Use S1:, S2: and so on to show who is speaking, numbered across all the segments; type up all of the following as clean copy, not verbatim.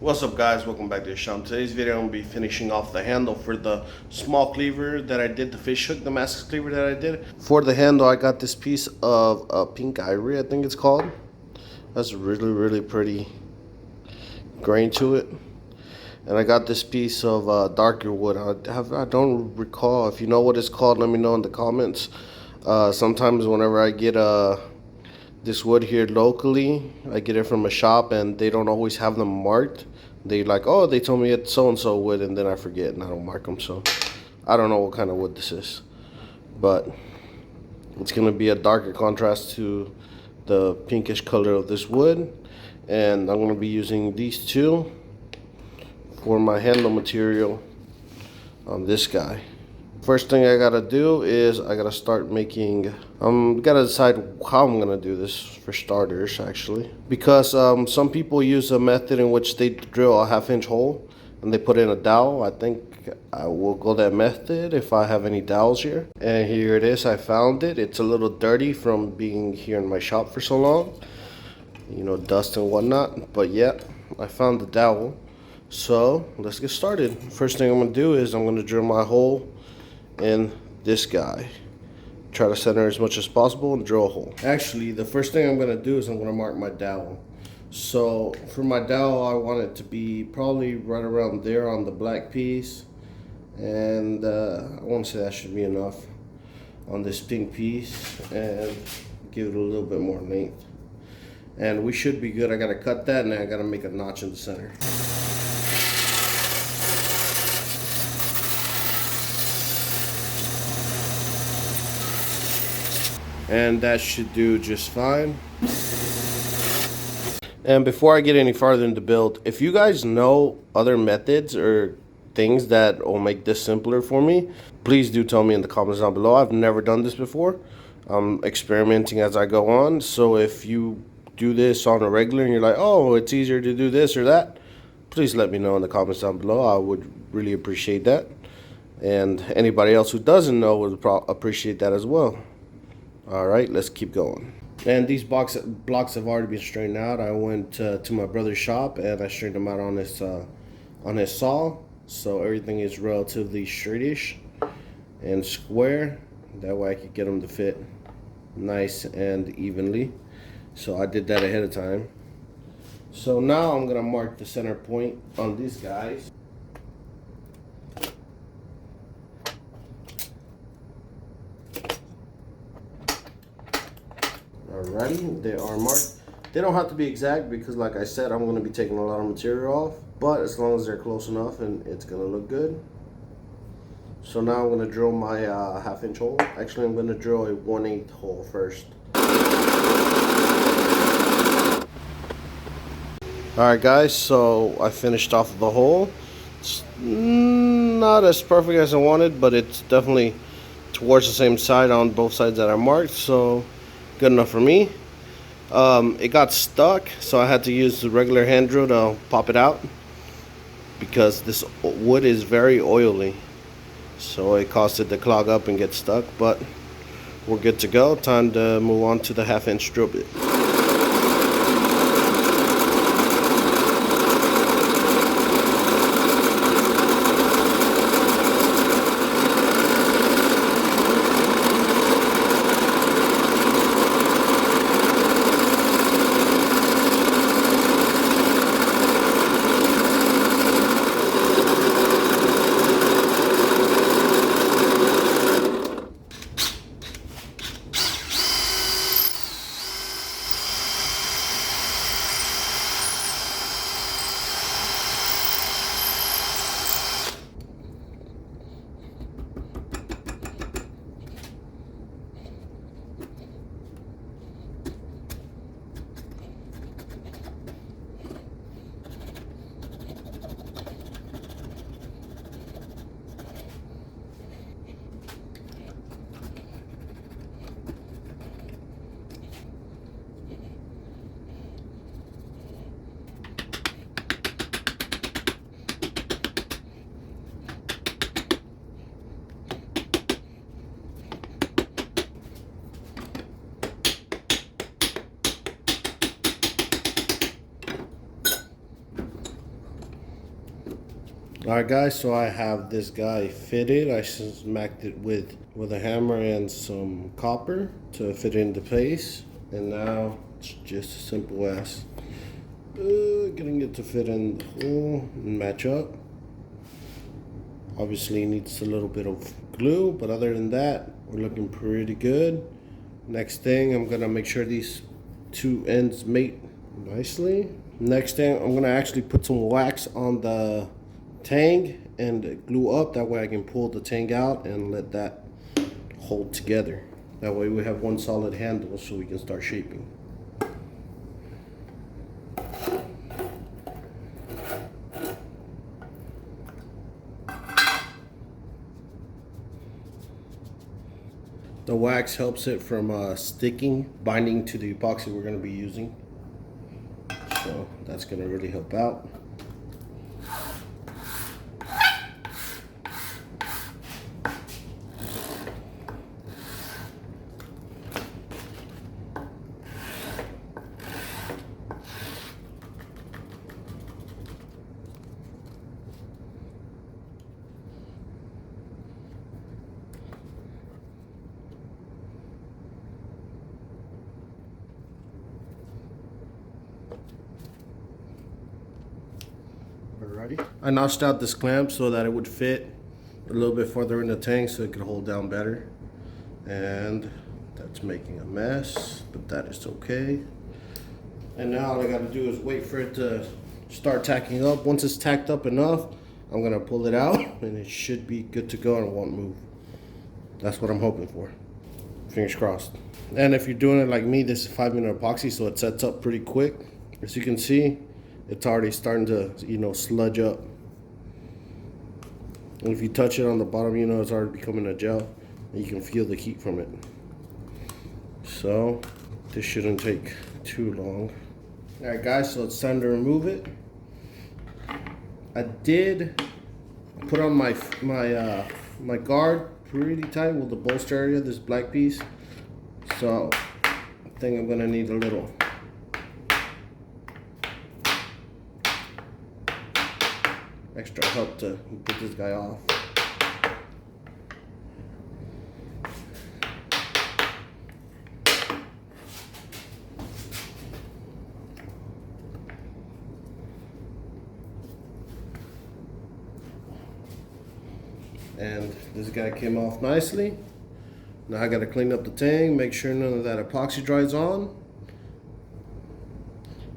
S1: What's up guys, welcome back to the show. In today's video I'm going to be finishing off the handle for the small cleaver that I did, the fish hook Damascus cleaver that I did. For the handle I got this piece of pink ivory, I think it's called. That's really pretty grain to it. And I got this piece of darker wood. I don't recall. If you know what it's called, let me know in the comments. Sometimes whenever I get this wood here locally, I get it from a shop and they don't always have them marked. They like, oh, they told me it's so-and-so wood, and then I forget and I don't mark them. So I don't know what kind of wood this is, but it's gonna be a darker contrast to the pinkish color of this wood. And I'm gonna be using these two for my handle material on this guy. First thing I gotta do is I gotta start making, gotta decide how I'm gonna do this for starters actually. Because some people use a method in which they drill a 1/2 inch hole and they put in a dowel. I think I will go that method if I have any dowels here. And here it is, I found it. It's a little dirty from being here in my shop for so long. You know, dust and whatnot, but yeah, I found the dowel. So let's get started. First thing I'm gonna do is I'm gonna drill my hole in this guy. Try to center as much as possible and drill a hole. Actually, the first thing I'm gonna do is I'm gonna mark my dowel. So for my dowel, I want it to be probably right around there on the black piece. And I want to say that should be enough on this pink piece, and give it a little bit more length. And we should be good. I gotta cut that and I gotta make a notch in the center. And that should do just fine. And before I get any farther into build, if you guys know other methods or things that will make this simpler for me, please do tell me in the comments down below. I've never done this before. I'm experimenting as I go on. So if you do this on a regular and you're like, oh, it's easier to do this or that, please let me know in the comments down below. I would really appreciate that. And anybody else who doesn't know would appreciate that as well. All right, let's keep going. And these blocks have already been straightened out. I went to my brother's shop and I straightened them out on his saw, so everything is relatively straightish and square. That way I could get them to fit nice and evenly. So I did that ahead of time. So now I'm gonna mark the center point on these guys. Alrighty, they are marked. They don't have to be exact because, like I said, I'm going to be taking a lot of material off. But as long as they're close enough, and it's going to look good. So now I'm going to drill my 1/2 inch hole. Actually, I'm going to drill a 1/8 hole first. Alright guys, so I finished off the hole. It's not as perfect as I wanted, but it's definitely towards the same side on both sides that I marked. So good enough for me. It got stuck, so I had to use the regular hand drill to pop it out because this wood is very oily, so it caused it to clog up and get stuck. But we're good to go. Time to move on to the 1/2 inch drill bit. Alright guys, so I have this guy fitted. I smacked it with a hammer and some copper to fit it into place. And now it's just as simple as getting it to fit in the hole and match up. Obviously it needs a little bit of glue, but other than that, we're looking pretty good. Next thing, I'm gonna make sure these two ends mate nicely. Next thing, I'm gonna actually put some wax on the tang and glue up. That way I can pull the tang out and let that hold together. That way we have one solid handle so we can start shaping. The wax helps it from sticking, binding to the epoxy we're going to be using. So that's going to really help out. Alrighty. I notched out this clamp so that it would fit a little bit further in the tank so it could hold down better. And that's making a mess, but that is okay. And now all I gotta do is wait for it to start tacking up. Once it's tacked up enough, I'm gonna pull it out and it should be good to go and it won't move. That's what I'm hoping for. Fingers crossed. And if you're doing it like me, this is 5-minute epoxy, so it sets up pretty quick. As you can see, it's already starting to, sludge up. And if you touch it on the bottom, it's already becoming a gel. And you can feel the heat from it. So, this shouldn't take too long. Alright guys, so it's time to remove it. I did put on my guard pretty tight with the bolster area, this black piece. So, I think I'm gonna need a little extra help to get this guy off. And this guy came off nicely. Now I gotta clean up the tang, make sure none of that epoxy dries on.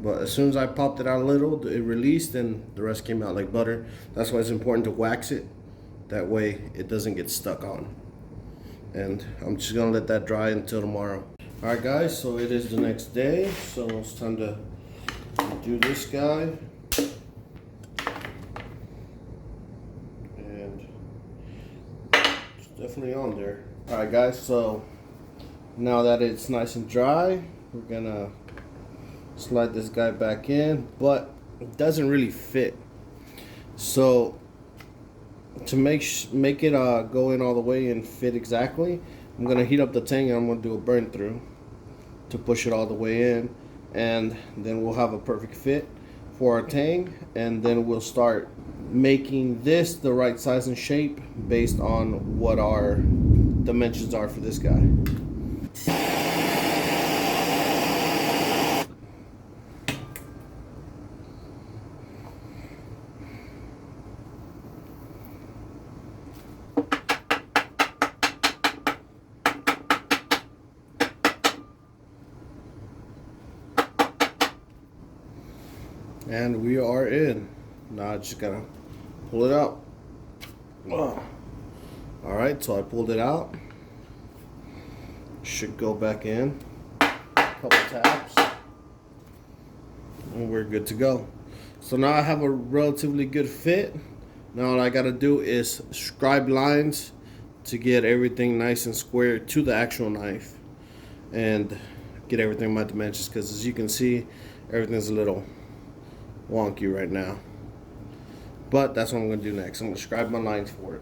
S1: But as soon as I popped it out a little, it released and the rest came out like butter. That's why it's important to wax it. That way it doesn't get stuck on. And I'm just gonna let that dry until tomorrow. All right guys, so it is the next day. So it's time to do this guy. And it's definitely on there. All right guys, so now that it's nice and dry, we're gonna slide this guy back in, but it doesn't really fit. So to make it go in all the way and fit exactly, I'm gonna heat up the tang and I'm gonna do a burn through to push it all the way in, and then we'll have a perfect fit for our tang, and then we'll start making this the right size and shape based on what our dimensions are for this guy. And we are in. Now I just gotta pull it out. Alright, so I pulled it out. Should go back in. Couple taps. And we're good to go. So now I have a relatively good fit. Now all I gotta do is scribe lines to get everything nice and square to the actual knife. And get everything in my dimensions, because as you can see, everything's a little wonky right now, but that's what I'm going to do next. I'm going to scribe my lines for it.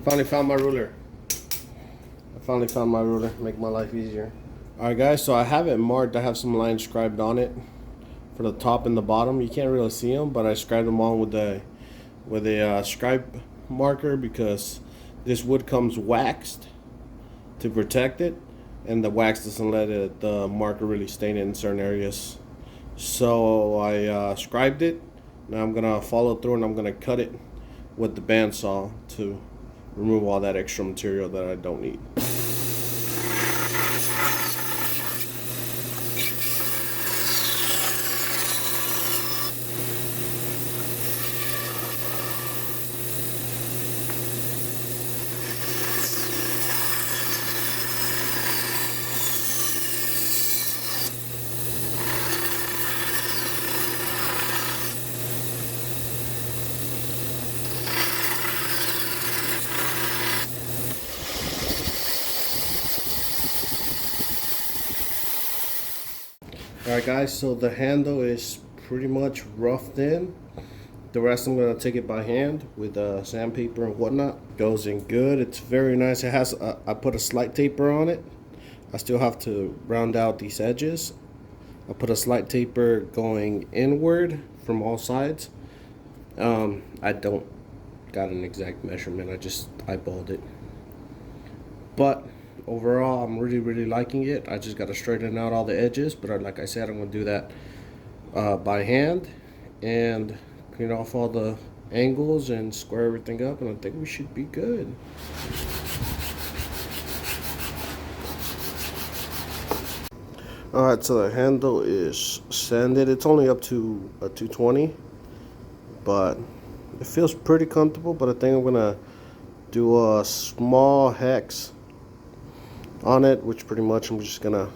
S1: Finally found my ruler. Make my life easier. Alright guys, so I have it marked. I have some lines scribed on it for the top and the bottom. You can't really see them, but I scribed them on with a scribe marker because this wood comes waxed to protect it, and the wax doesn't let the marker really stain it in certain areas. So I scribed it. Now I'm gonna follow through and I'm gonna cut it with the bandsaw to remove all that extra material that I don't need. Alright guys, so the handle is pretty much roughed in. The rest I'm going to take it by hand with sandpaper and whatnot. Goes in good. It's very nice. It has I put a slight taper on it. I still have to round out these edges. I put a slight taper going inward from all sides. I don't got an exact measurement. I just eyeballed it. But overall, I'm really liking it. I just got to straighten out all the edges, but like I said, I'm going to do that by hand and clean off all the angles and square everything up, and I think we should be good. Alright, so the handle is sanded. It's only up to a 220, but it feels pretty comfortable. But I think I'm going to do a small hex on it, which pretty much I'm just gonna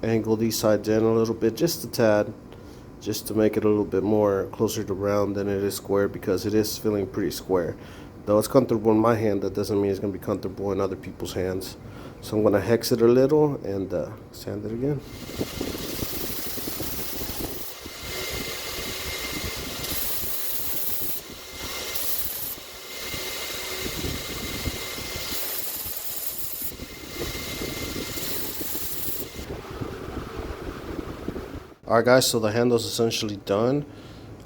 S1: angle these sides in a little bit, just a tad, just to make it a little bit more closer to round than it is square, because it is feeling pretty square. Though it's comfortable in my hand, that doesn't mean it's gonna be comfortable in other people's hands. So I'm gonna hex it a little and sand it again. Alright guys, so the handle's essentially done.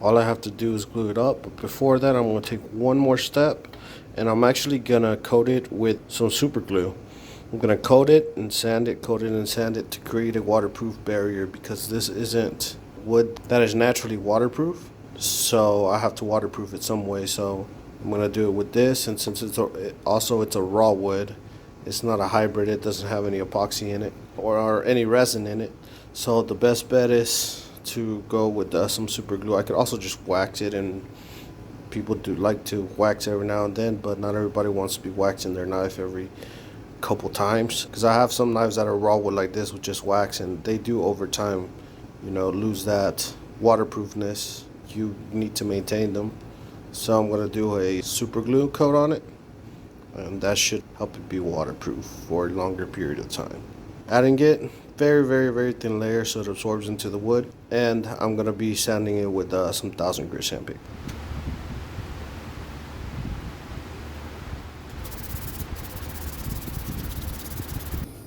S1: All I have to do is glue it up. But before that, I'm going to take one more step, and I'm actually going to coat it with some super glue. I'm going to coat it and sand it, coat it and sand it to create a waterproof barrier, because this isn't wood that is naturally waterproof. So I have to waterproof it some way. So I'm going to do it with this, and since it's a raw wood, it's not a hybrid, it doesn't have any epoxy in it or any resin in it. So the best bet is to go with some super glue. I could also just wax it, and people do like to wax every now and then, but not everybody wants to be waxing their knife every couple times, because I have some knives that are raw wood like this with just wax, and they do over time, you know, lose that waterproofness. You need to maintain them. So I'm going to do a super glue coat on it, and that should help it be waterproof for a longer period of time. Adding it very thin layer so it absorbs into the wood, and I'm gonna be sanding it with some 1000 grit sandpaper.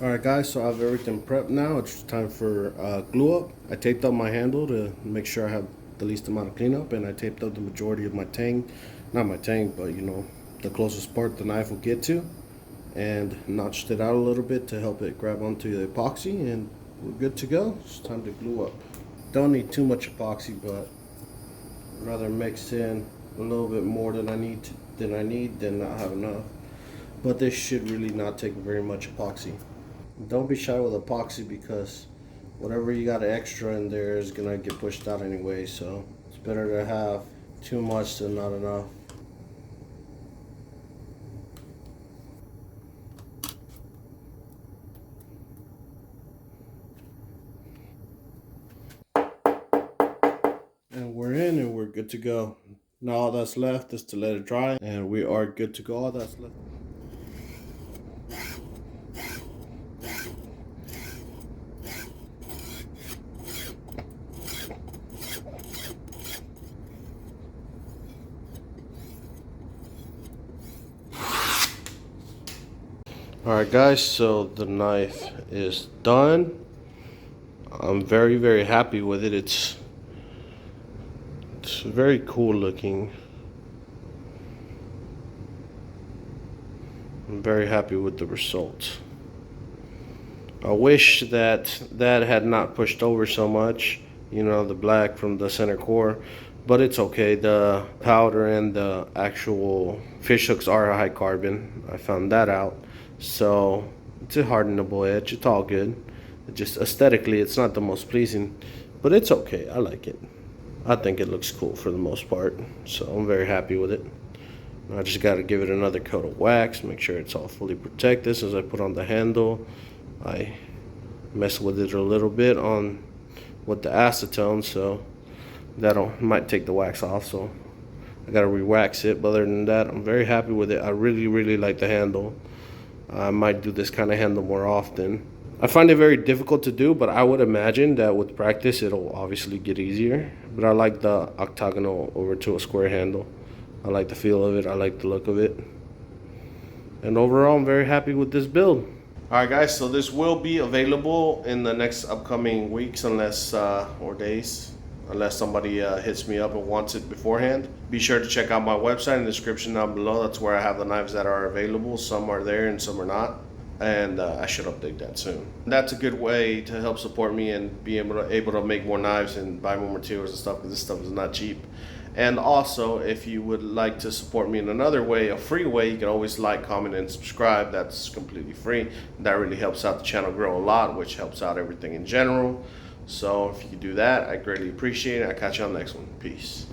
S1: Alright guys, so I have everything prepped now. It's time for glue up. I taped up my handle to make sure I have the least amount of cleanup, and I taped up the majority of my tang, not my tang, but you know, the closest part the knife will get to, and notched it out a little bit to help it grab onto the epoxy, and we're good to go. It's time to glue up. Don't need too much epoxy, but I'd rather mix in a little bit more than I need than not have enough. But this should really not take very much epoxy. Don't be shy with epoxy, because whatever you got extra in there is gonna get pushed out anyway, so it's better to have too much than not enough. And we're in, and we're good to go. Now all that's left is to let it dry, and we are good to go. All that's left. Alright guys, so the knife is done. I'm very happy with it. It's It's very cool looking. I'm very happy with the results. I wish that had not pushed over so much, you know, the black from the center core, but it's okay. The powder and the actual fish hooks are high carbon. I found that out. So it's a hardenable edge. It's all good. It just aesthetically, it's not the most pleasing, but it's okay. I like it. I think it looks cool for the most part. So I'm very happy with it. I just got to give it another coat of wax, make sure it's all fully protected. As I put on the handle, I mess with it a little bit with the acetone, so might take the wax off, so I gotta re-wax it. But other than that, I'm very happy with it. I really like the handle. I might do this kind of handle more often. I find it very difficult to do, but I would imagine that with practice it'll obviously get easier. But I like the octagonal over to a square handle. I like the feel of it, I like the look of it, and overall I'm very happy with this build. Alright guys, so this will be available in the next upcoming weeks or days, unless somebody hits me up and wants it beforehand. Be sure to check out my website in the description down below. That's where I have the knives that are available. Some are there and some are not, and I should update that soon. That's a good way to help support me and be able to make more knives and buy more materials and stuff, because this stuff is not cheap. And also, if you would like to support me in another way, a free way, you can always like, comment, and subscribe. That's completely free. That really helps out the channel grow a lot, which helps out everything in general. So if you do that, I greatly appreciate it. I'll catch you on the next one. Peace.